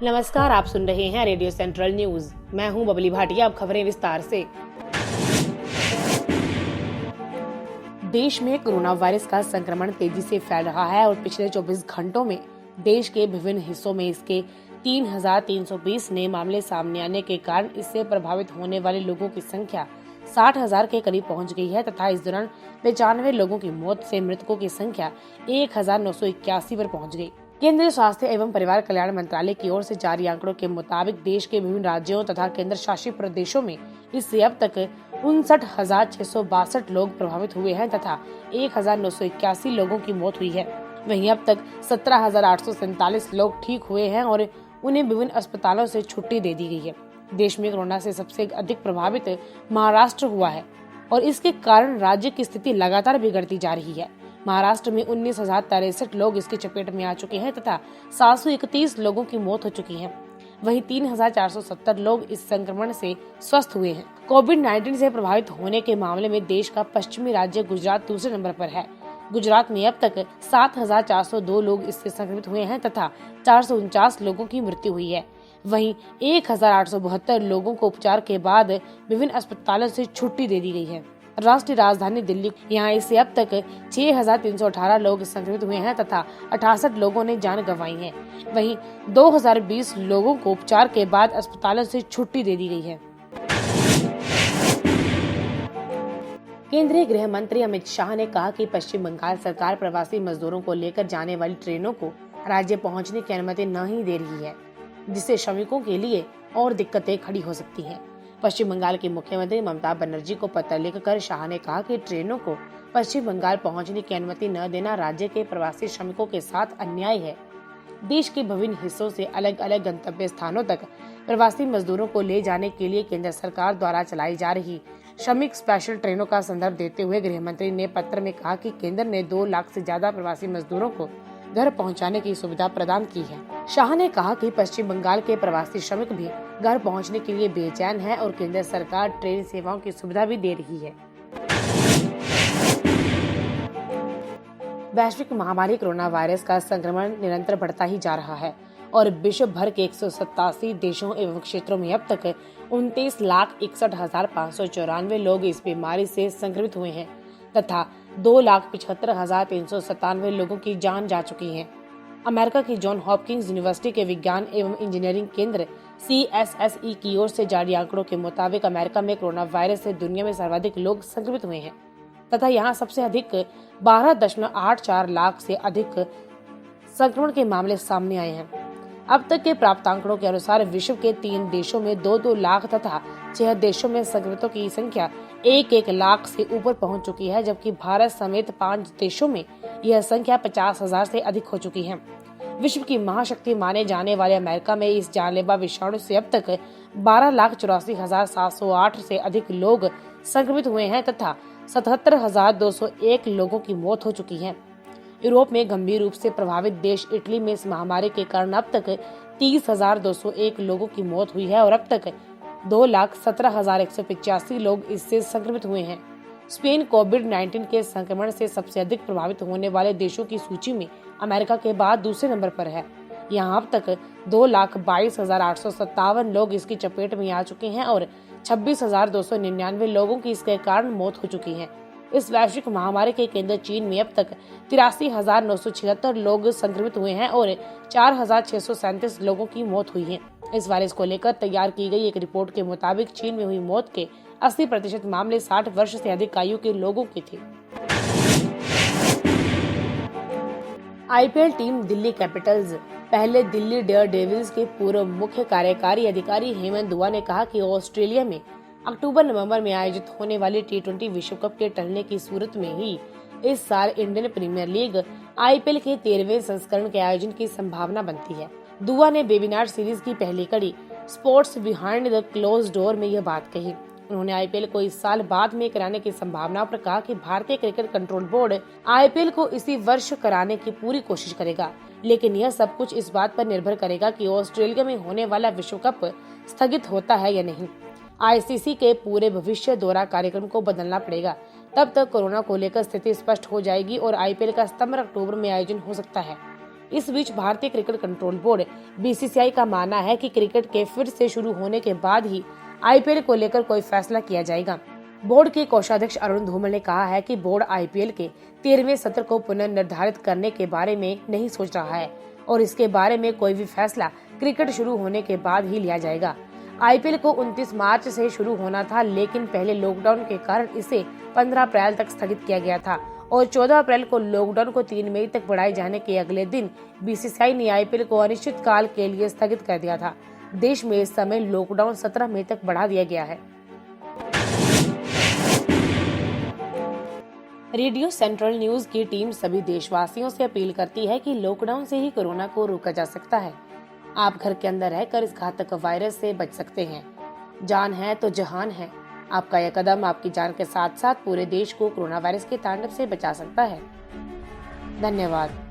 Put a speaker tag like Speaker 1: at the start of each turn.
Speaker 1: नमस्कार, आप सुन रहे हैं रेडियो सेंट्रल न्यूज। मैं हूं बबली भाटिया। अब खबरें विस्तार से। देश में कोरोना वायरस का संक्रमण तेजी से फैल रहा है और पिछले 24 घंटों में देश के विभिन्न हिस्सों में इसके 3,320 नए मामले सामने आने के कारण इससे प्रभावित होने वाले लोगों की संख्या 60,000 के करीब पहुंच गई है तथा इस दौरान 95 लोगों की मौत से मृतकों की संख्या 1,981 पर पहुंच गई। केंद्रीय स्वास्थ्य एवं परिवार कल्याण मंत्रालय की ओर से जारी आंकड़ों के मुताबिक देश के विभिन्न राज्यों तथा केंद्र शासित प्रदेशों में इससे अब तक 59,662 लोग प्रभावित हुए हैं तथा 1,981 लोगों की मौत हुई है। वहीं अब तक 17,847 लोग ठीक हुए हैं और उन्हें विभिन्न अस्पतालों से छुट्टी दे दी गई है। देश में कोरोना से सबसे अधिक प्रभावित महाराष्ट्र हुआ है और इसके कारण राज्य की स्थिति लगातार बिगड़ती जा रही है। महाराष्ट्र में 19,063 लोग इसकी चपेट में आ चुके हैं तथा 731 लोगों की मौत हो चुकी है। वहीं 3,470 लोग इस संक्रमण से स्वस्थ हुए हैं। कोविड-19 से प्रभावित होने के मामले में देश का पश्चिमी राज्य गुजरात दूसरे नंबर पर है। गुजरात में अब तक 7,402 लोग इससे संक्रमित हुए हैं तथा 449 लोगों की मृत्यु हुई है। वहीं 1,872 लोगों को उपचार के बाद विभिन्न अस्पतालों से छुट्टी दे दी गई है। राष्ट्रीय राजधानी दिल्ली, यहाँ इससे अब तक 6,318 लोग संक्रमित हुए हैं तथा 68 लोगों ने जान गंवाई है। वहीं 2,020 लोगों को उपचार के बाद अस्पतालों से छुट्टी दे दी गई है। केंद्रीय गृह मंत्री अमित शाह ने कहा कि पश्चिम बंगाल सरकार प्रवासी मजदूरों को लेकर जाने वाली ट्रेनों को राज्य पहुंचने की अनुमति नहीं दे रही है, जिससे श्रमिकों के लिए और दिक्कतें खड़ी हो सकती हैं। पश्चिम बंगाल की मुख्यमंत्री ममता बनर्जी को पत्र लिखकर शाह ने कहा कि ट्रेनों को पश्चिम बंगाल पहुंचने की अनुमति न देना राज्य के प्रवासी श्रमिकों के साथ अन्याय है। देश के विभिन्न हिस्सों से अलग अलग गंतव्य स्थानों तक प्रवासी मजदूरों को ले जाने के लिए केंद्र सरकार द्वारा चलाई जा रही श्रमिक स्पेशल ट्रेनों का संदर्भ देते हुए गृह मंत्री ने पत्र में कहा कि केंद्र ने 2 लाख से ज्यादा प्रवासी मजदूरों को घर पहुंचाने की सुविधा प्रदान की है। शाह ने कहा कि पश्चिम बंगाल के प्रवासी श्रमिक भी घर पहुंचने के लिए बेचैन हैं और केंद्र सरकार ट्रेन सेवाओं की सुविधा भी दे रही है। वैश्विक महामारी कोरोना वायरस का संक्रमण निरंतर बढ़ता ही जा रहा है और विश्व भर के 187 देशों एवं क्षेत्रों में अब तक 29,61,594 लोग इस बीमारी से संक्रमित हुए हैं तथा 2,75,397 लोगों की जान जा चुकी है। अमेरिका की जॉन हॉपकिंस यूनिवर्सिटी के विज्ञान एवं इंजीनियरिंग केंद्र CSSE की ओर से जारी आंकड़ों के मुताबिक अमेरिका में कोरोना वायरस से दुनिया में सर्वाधिक लोग संक्रमित हुए हैं तथा यहाँ सबसे अधिक 12.84 लाख से अधिक संक्रमण के मामले सामने आए हैं। अब तक के प्राप्त आंकड़ों के अनुसार विश्व के 3 देशों में 2-2 लाख तथा 6 देशों में संक्रमितों की संख्या 1-1 लाख से ऊपर पहुंच चुकी है, जबकि भारत समेत 5 देशों में यह संख्या 50,000 से अधिक हो चुकी है। विश्व की महाशक्ति माने जाने वाले अमेरिका में इस जानलेवा विषाणु से अब तक 12,84,708 से अधिक लोग संक्रमित हुए हैं तथा 77,201 लोगों की मौत हो चुकी है। यूरोप में गंभीर रूप से प्रभावित देश इटली में इस महामारी के कारण अब तक 30,201 लोगों की मौत हुई है और अब तक 2,17,185 लोग इससे संक्रमित हुए हैं। स्पेन कोविड-19 के संक्रमण से सबसे अधिक प्रभावित होने वाले देशों की सूची में अमेरिका के बाद दूसरे नंबर पर है। यहाँ अब तक 2,22,857 लोग इसकी चपेट में आ चुके हैं और 26,299 लोगों की इसके कारण मौत हो चुकी है। इस वैश्विक महामारी के केंद्र चीन में अब तक 83,976 लोग संक्रमित हुए हैं और 4,637 लोगों की मौत हुई है। इस वायरस को लेकर तैयार की गई एक रिपोर्ट के मुताबिक चीन में हुई मौत के 80% मामले 60 वर्ष से अधिक आयु के लोगों के थे। IPL टीम दिल्ली कैपिटल्स पहले दिल्ली डेयरडेविल्स के पूर्व मुख्य कार्यकारी अधिकारी हेमंत दुआ ने कहा कि ऑस्ट्रेलिया में अक्टूबर-नवंबर में आयोजित होने वाली T20 विश्व कप के टलने की सूरत में ही इस साल इंडियन प्रीमियर लीग IPL के 13वें संस्करण के आयोजन की संभावना बनती है। दुआ ने वेबिनार सीरीज की पहली कड़ी sports behind the close door में यह बात कही। उन्होंने IPL को इस साल बाद में कराने की संभावना पर कहा कि भारतीय क्रिकेट कंट्रोल बोर्ड IPL को इसी वर्ष कराने की पूरी कोशिश करेगा, लेकिन यह सब कुछ इस बात पर निर्भर करेगा कि ऑस्ट्रेलिया में होने वाला विश्व कप स्थगित होता है या नहीं। ICC के पूरे भविष्य दौरा कार्यक्रम को बदलना पड़ेगा, तब तक कोरोना को लेकर स्थिति स्पष्ट हो जाएगी और IPL का सितंबर-अक्टूबर में आयोजन हो सकता है। इस बीच भारतीय क्रिकेट कंट्रोल बोर्ड बीसीसीआई का मानना है कि क्रिकेट के फिर से शुरू होने के बाद ही आईपीएल को लेकर कोई फैसला किया जाएगा। बोर्ड के कोषाध्यक्ष अरुण धूमल ने कहा है कि बोर्ड आईपीएल के 13वें सत्र को पुनर्निर्धारित करने के बारे में नहीं सोच रहा है और इसके बारे में कोई भी फैसला क्रिकेट शुरू होने के बाद ही लिया जाएगा। आईपीएल को 29 मार्च से शुरू होना था, लेकिन पहले लॉकडाउन के कारण इसे 15 अप्रैल तक स्थगित किया गया था और 14 अप्रैल को लॉकडाउन को 3 मई तक बढ़ाए जाने के अगले दिन बीसीसीआई ने आईपीएल को अनिश्चित काल के लिए स्थगित कर दिया था। देश में इस समय लॉकडाउन 17 मई तक बढ़ा दिया गया है। रेडियो सेंट्रल न्यूज की टीम सभी देशवासियों से अपील करती है कि लॉकडाउन से ही कोरोना को रोका जा सकता है। आप घर के अंदर रहकर इस घातक वायरस से बच सकते हैं। जान है तो जहान है। आपका यह कदम आपकी जान के साथ साथ पूरे देश को कोरोना वायरस के तांडव से बचा सकता है। धन्यवाद।